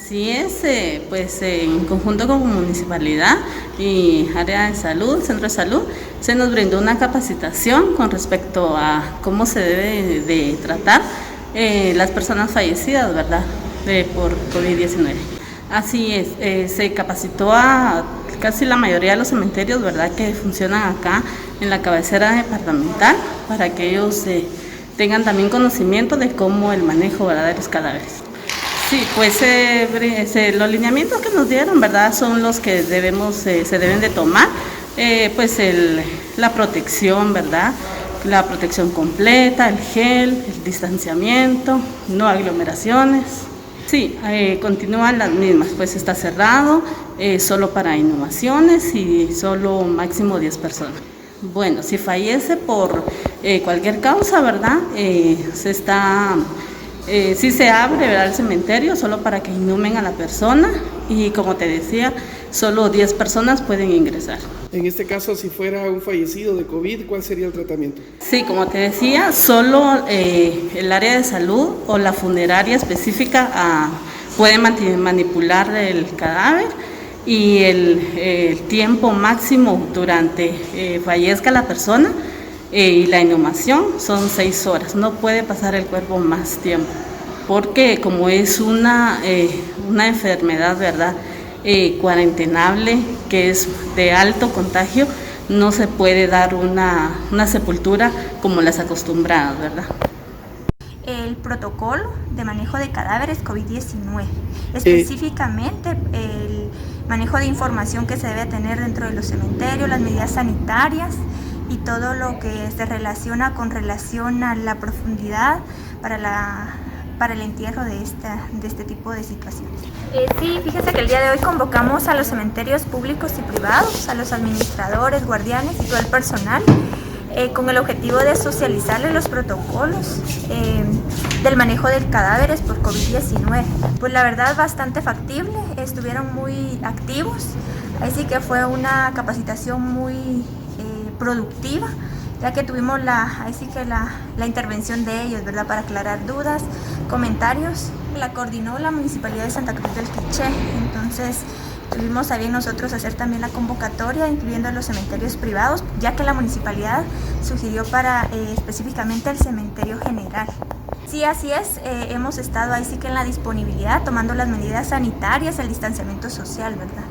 Así es, pues en conjunto con municipalidad y área de salud, centro de salud, se nos brindó una capacitación con respecto a cómo se debe de tratar las personas fallecidas, ¿verdad?, por COVID-19. Así es, se capacitó a casi la mayoría de los cementerios, ¿verdad?, que funcionan acá en la cabecera departamental, para que ellos tengan también conocimiento de cómo el manejo, ¿verdad?, de los cadáveres. Sí, pues los lineamientos que nos dieron, ¿verdad?, son los que se deben de tomar, la protección, ¿verdad?, la protección completa, el gel, el distanciamiento, no aglomeraciones. Sí, continúan las mismas, pues está cerrado, solo para inhumaciones y solo máximo 10 personas. Bueno, si fallece por cualquier causa, ¿verdad?, sí se abre, ¿verdad?, el cementerio solo para que inhumen a la persona y, como te decía, solo 10 personas pueden ingresar. En este caso, si fuera un fallecido de COVID, ¿cuál sería el tratamiento? Sí, como te decía, solo el área de salud o la funeraria específica puede manipular el cadáver, y el tiempo máximo durante fallezca la persona y la inhumación son 6 horas, no puede pasar el cuerpo más tiempo, porque como es una enfermedad, ¿verdad?, cuarentenable, que es de alto contagio, no se puede dar una sepultura como las acostumbradas, ¿verdad? El protocolo de manejo de cadáveres COVID-19, específicamente el manejo de información que se debe tener dentro de los cementerios, las medidas sanitarias y todo lo que se relaciona con relación a la profundidad para el entierro de este tipo de situaciones. Sí, fíjense que el día de hoy convocamos a los cementerios públicos y privados, a los administradores, guardianes y todo el personal, con el objetivo de socializarles los protocolos del manejo de cadáveres por COVID-19. Pues la verdad, bastante factible, estuvieron muy activos, así que fue una capacitación muy productiva, ya que tuvimos la intervención de ellos, ¿verdad?, para aclarar dudas, comentarios. La coordinó la Municipalidad de Santa Cruz del Quiché, entonces tuvimos a bien nosotros hacer también la convocatoria, incluyendo los cementerios privados, ya que la municipalidad sugirió para específicamente el cementerio general. Sí, así es, hemos estado ahí sí que en la disponibilidad, tomando las medidas sanitarias, el distanciamiento social, ¿verdad?